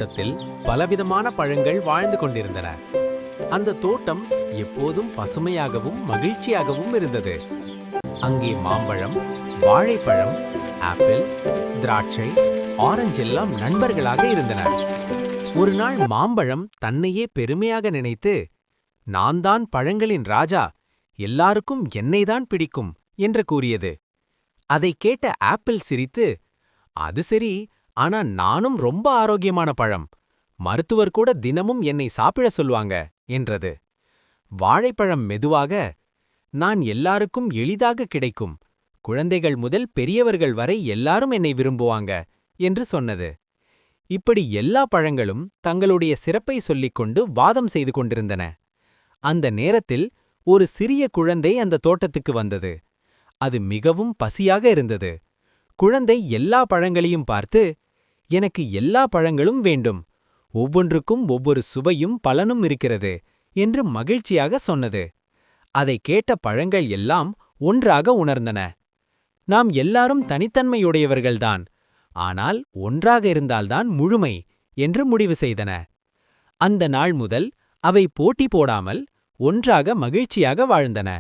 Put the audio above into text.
தோட்டத்தில் பலவிதமான பழங்கள் வாழ்ந்து கொண்டிருந்தன. அந்த தோட்டம் எப்போதும் பசுமையாகவும் மகிழ்ச்சியாகவும் இருந்தது. அங்கே மாம்பழம், வாழைப்பழம், ஆப்பிள், திராட்சை, ஆரஞ்சு எல்லாம் நண்பர்களாக இருந்தன. ஒரு நாள் மாம்பழம் தன்னையே பெருமையாக நினைத்து, நான் தான் பழங்களின் ராஜா, எல்லாருக்கும் என்னைதான் பிடிக்கும் என்று கூறியது. அதை கேட்ட ஆப்பிள் சிரித்து, அது சரி, ஆனா நானும் ரொம்ப ஆரோக்கியமான பழம், மருத்துவர் கூட தினமும் என்னை சாப்பிட சொல்வாங்க என்றது. வாழைப்பழம் மெதுவாக, நான் எல்லாருக்கும் எளிதாக கிடைக்கும், குழந்தைகள் முதல் பெரியவர்கள் வரை எல்லாரும் என்னை விரும்புவாங்க என்று சொன்னது. இப்படி எல்லா பழங்களும் தங்களுடைய சிறப்பை சொல்லிக்கொண்டு வாதம் செய்து கொண்டிருந்தன. அந்த நேரத்தில் ஒரு சிறிய குழந்தை அந்த தோட்டத்துக்கு வந்தது. அது மிகவும் பசியாக இருந்தது. குழந்தை எல்லா பழங்களையும் பார்த்து, எனக்கு எல்லா பழங்களும் வேண்டும், ஒவ்வொன்றுக்கும் ஒவ்வொரு சுவையும் பலனும் இருக்கிறது என்று மகிழ்ச்சியாக சொன்னது. அதை கேட்ட பழங்கள் எல்லாம் ஒன்றாக உணர்ந்தன. நாம் எல்லாரும் தனித்தன்மையுடையவர்கள்தான், ஆனால் ஒன்றாக இருந்தால்தான் முழுமை என்று முடிவு செய்தன. அந்த நாள் முதல் அவை போட்டி போடாமல் ஒன்றாக மகிழ்ச்சியாக வாழ்ந்தன.